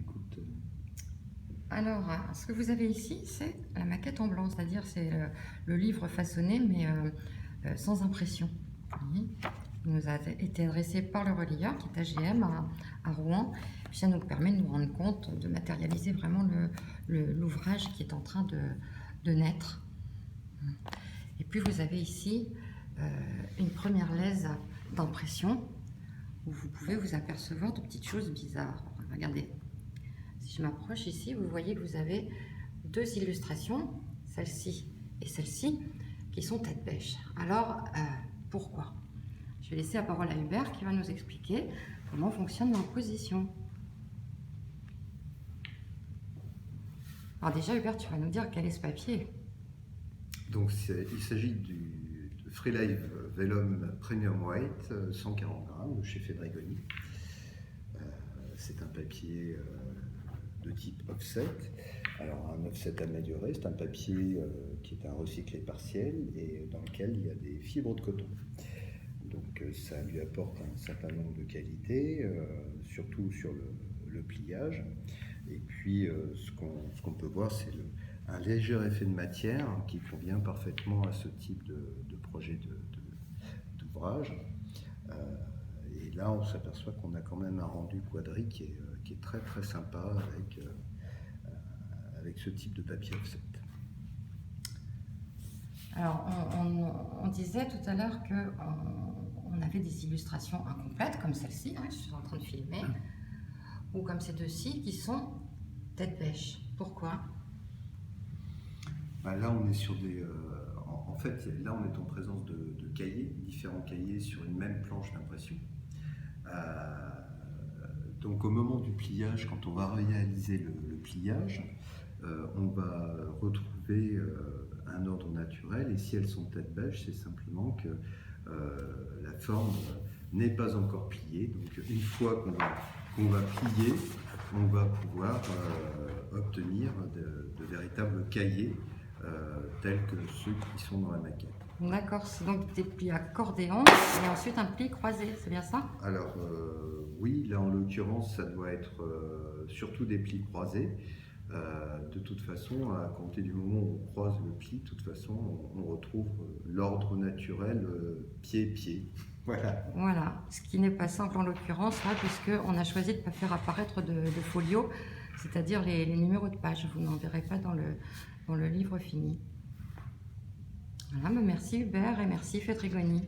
t'écoute. Alors, ce que vous avez ici, c'est la maquette en blanc, c'est-à-dire c'est le livre façonné, mais sans impression. Oui. Il nous a été adressé par le relieur, qui est AGM à Rouen. Puis ça nous permet de nous rendre compte, de matérialiser vraiment l'ouvrage qui est en train de naître. Et puis vous avez ici une première lèse d'impression, où vous pouvez vous apercevoir de petites choses bizarres. Regardez. Si je m'approche ici, vous voyez que vous avez deux illustrations, celle-ci et celle-ci, qui sont tête bêche. Alors, pourquoi? Je vais laisser la parole à Hubert qui va nous expliquer comment fonctionne l'imposition. Alors déjà, Hubert, tu vas nous dire quel est ce papier. Donc il s'agit de Freelife Vellum Premium White, 140 grammes, de chez Fedrigoni. C'est un papier de type offset. Alors un offset amélioré, c'est un papier qui est un recyclé partiel et dans lequel il y a des fibres de coton. Donc ça lui apporte un certain nombre de qualités, surtout sur le pliage. Et puis ce qu'on peut voir, c'est un léger effet de matière qui convient parfaitement à ce type de projet d'ouvrage. Et là, on s'aperçoit qu'on a quand même un rendu quadri qui est très très sympa avec ce type de papier offset. Alors, on disait tout à l'heure qu'on avait des illustrations incomplètes, comme celle-ci, hein, je suis en train de filmer, ou comme ces deux-ci, qui sont tête bêche. Pourquoi? Là, on est sur des... en fait, là, on est en présence de cahiers, différents cahiers sur une même planche d'impression. Donc, au moment du pliage, quand on va réaliser le pliage, on va retrouver un ordre naturel. Et si elles sont tête bêche, c'est simplement que la forme n'est pas encore pliée. Donc, une fois qu'on va plier, on va pouvoir obtenir de véritables cahiers tels que ceux qui sont dans la maquette. D'accord, c'est donc des plis accordéons et ensuite un pli croisé, c'est bien ça? Alors oui, là en l'occurrence, ça doit être surtout des plis croisés. De toute façon, à compter du moment où on croise le pli, de toute façon, on retrouve l'ordre naturel pied-pied. Voilà. Voilà, ce qui n'est pas simple en l'occurrence, là, puisqu'on a choisi de ne pas faire apparaître de folio, c'est-à-dire les numéros de page. Vous n'en verrez pas dans le livre fini. Voilà, merci Hubert et merci Fedrigoni.